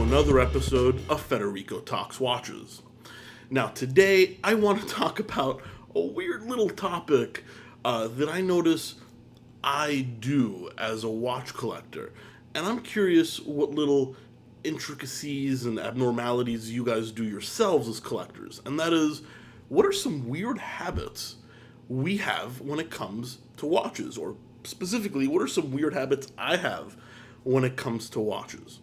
another episode of Federico Talks Watches. Now, today I want to talk about a weird little topic that I notice I do as a watch collector. And I'm curious what little intricacies and abnormalities you guys do yourselves as collectors. And that is, what are some weird habits we have when it comes to watches? Or specifically, what are some weird habits I have when it comes to watches?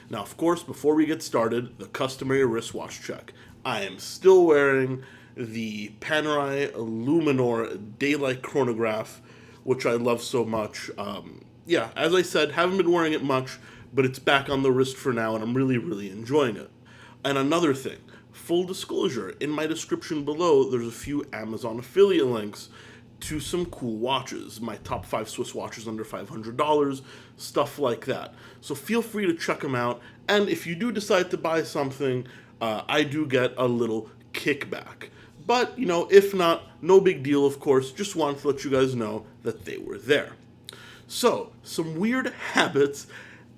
Now, of course, before we get started, the customary wristwatch check. I am still wearing the Panerai Luminor Daylight Chronograph, which I love so much. As I said, haven't been wearing it much, but it's back on the wrist for now, and I'm really, really enjoying it. And another thing, full disclosure, in my description below, there's a few Amazon affiliate links to some cool watches, my top 5 Swiss watches under $500, stuff like that. So feel free to check them out, and if you do decide to buy something, I do get a little kickback. But, if not, no big deal, of course, just wanted to let you guys know that they were there. So, some weird habits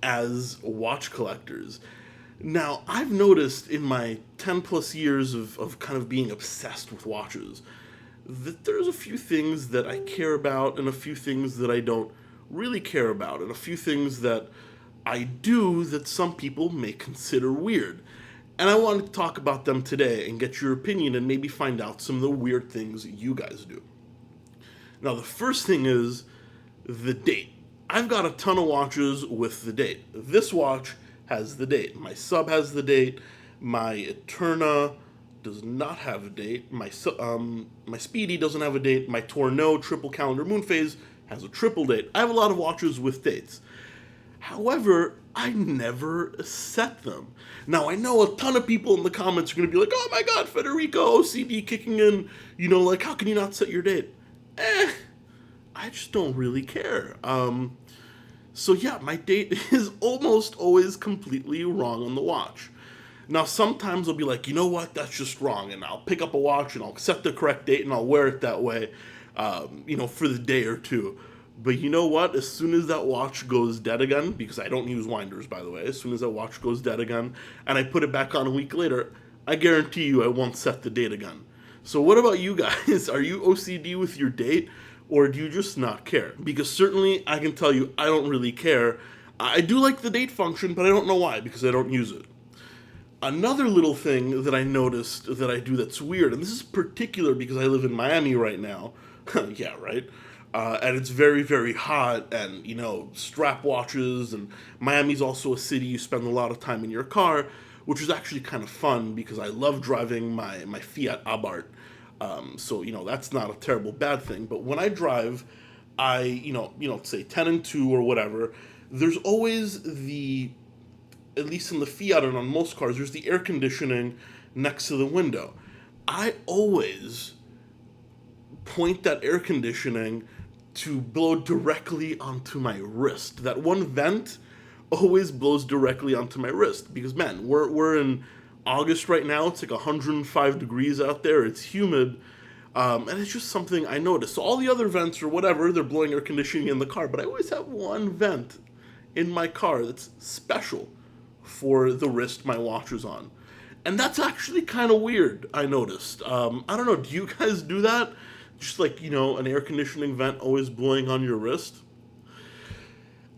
as watch collectors. Now, I've noticed in my 10 plus years of kind of being obsessed with watches that there's a few things that I care about and a few things that I don't really care about and a few things that I do that some people may consider weird. And I wanted to talk about them today and get your opinion and maybe find out some of the weird things you guys do. Now, the first thing is the date. I've got a ton of watches with the date. This watch has the date. My Sub has the date. My Eterna does not have a date. My Speedy doesn't have a date. My Tourneau triple calendar moon phase has a triple date. I have a lot of watches with dates. However, I never set them. Now, I know a ton of people in the comments are going to be like, oh my god, Federico, OCD kicking in. How can you not set your date? I just don't really care. My date is almost always completely wrong on the watch. Now, sometimes I'll be like, you know what, that's just wrong, and I'll pick up a watch and I'll set the correct date and I'll wear it that way, for the day or two. But you know what, as soon as that watch goes dead again, because I don't use winders, by the way, as soon as that watch goes dead again, and I put it back on a week later, I guarantee you I won't set the date again. So what about you guys? Are you OCD with your date? Or do you just not care? Because certainly, I can tell you, I don't really care. I do like the date function, but I don't know why, because I don't use it. Another little thing that I noticed that I do that's weird, and this is particular because I live in Miami right now. Yeah, right? And it's very, very hot, and, strap watches, and Miami's also a city you spend a lot of time in your car, which is actually kind of fun because I love driving my Fiat Abarth. So that's not a terrible bad thing. But when I drive, I say 10 and 2 or whatever, there's always at least in the Fiat and on most cars, there's the air conditioning next to the window. I always point that air conditioning to blow directly onto my wrist. That one vent always blows directly onto my wrist because, man, we're in August right now. It's like 105 degrees out there. It's humid. And it's just something I noticed. So all the other vents or whatever, they're blowing air conditioning in the car. But I always have one vent in my car that's special for the wrist my watch is on. And that's actually kind of weird, I noticed. I don't know, do you guys do that? Just an air conditioning vent always blowing on your wrist?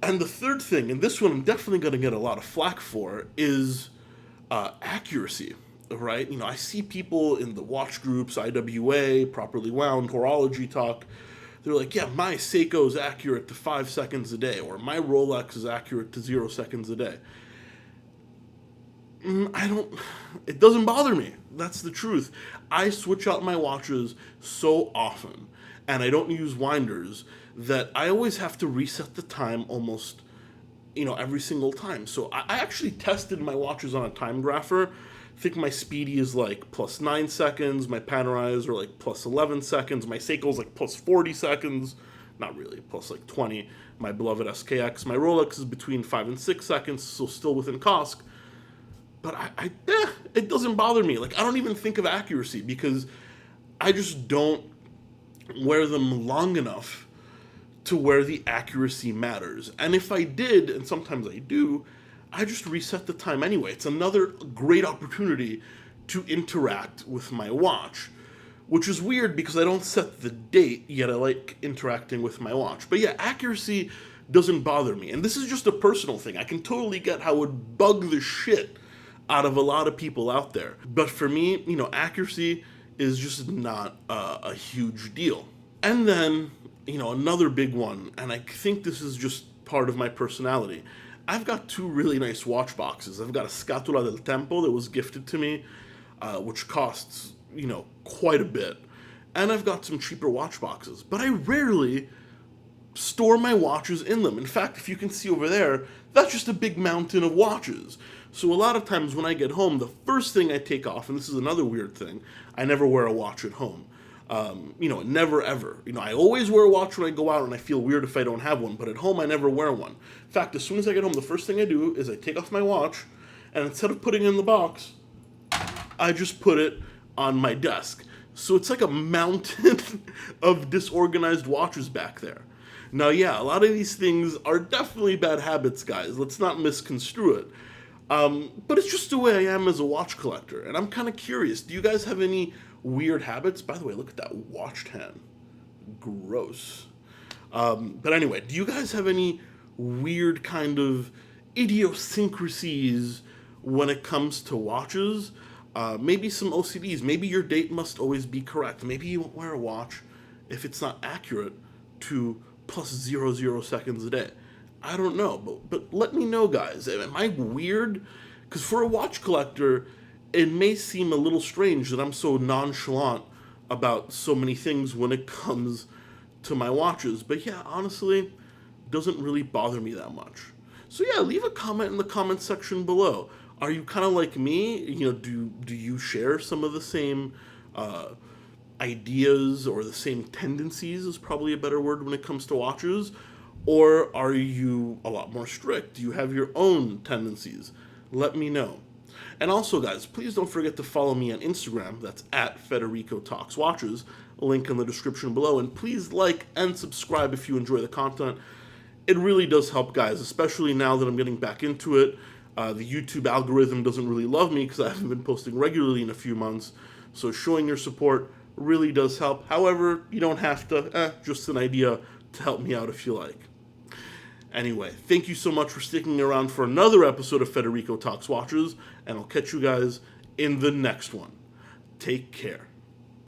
And the third thing, and this one I'm definitely going to get a lot of flack for, is accuracy, right? I see people in the watch groups, IWA, Properly Wound, Horology Talk, they're like, yeah, my Seiko is accurate to 5 seconds a day, or my Rolex is accurate to 0 seconds a day. It doesn't bother me. That's the truth. I switch out my watches so often, and I don't use winders, that I always have to reset the time almost, every single time. So I actually tested my watches on a time grapher. I think my Speedy is like plus 9 seconds, my Panerais are like plus 11 seconds, my Seiko is like plus 40 seconds, not really, plus like 20, my beloved SKX. My Rolex is between 5 and 6 seconds, so still within COSC. But it doesn't bother me. I don't even think of accuracy because I just don't wear them long enough to where the accuracy matters. And if I did, and sometimes I do, I just reset the time anyway. It's another great opportunity to interact with my watch, which is weird because I don't set the date, yet I like interacting with my watch. But yeah, accuracy doesn't bother me. And this is just a personal thing. I can totally get how it would bug the shit out of a lot of people out there. But for me, accuracy is just not a huge deal. And then, another big one, and I think this is just part of my personality. I've got two really nice watch boxes. I've got a Scatola del Tempo that was gifted to me, which costs, quite a bit. And I've got some cheaper watch boxes. But I rarely store my watches in them. In fact, if you can see over there, that's just a big mountain of watches. So a lot of times when I get home, the first thing I take off, and this is another weird thing, I never wear a watch at home. Never ever. I always wear a watch when I go out, and I feel weird if I don't have one, but at home I never wear one. In fact, as soon as I get home, the first thing I do is I take off my watch, and instead of putting it in the box, I just put it on my desk. So it's like a mountain of disorganized watches back there. Now, yeah, a lot of these things are definitely bad habits, guys. Let's not misconstrue it. But it's just the way I am as a watch collector, and I'm kind of curious. Do you guys have any weird habits? By the way, look at that watch hand. Gross. But anyway, do you guys have any weird kind of idiosyncrasies when it comes to watches? Maybe some OCDs. Maybe your date must always be correct. Maybe you won't wear a watch if it's not accurate to plus 0.00 seconds a day. I don't know, but let me know, guys. Am I weird? Because for a watch collector, it may seem a little strange that I'm so nonchalant about so many things when it comes to my watches. But yeah, honestly, it doesn't really bother me that much. So yeah, leave a comment in the comment section below. Are you kind of like me? Do you share some of the same ideas, or the same tendencies is probably a better word when it comes to watches? Or are you a lot more strict? Do you have your own tendencies? Let me know. And also, guys, please don't forget to follow me on Instagram. That's at Federico Talks Watches. Link in the description below. And please like and subscribe if you enjoy the content. It really does help, guys, especially now that I'm getting back into it. The YouTube algorithm doesn't really love me because I haven't been posting regularly in a few months. So showing your support really does help. However, you don't have to. Just an idea to help me out if you like. Anyway, thank you so much for sticking around for another episode of Federico Talks Watches, and I'll catch you guys in the next one. Take care.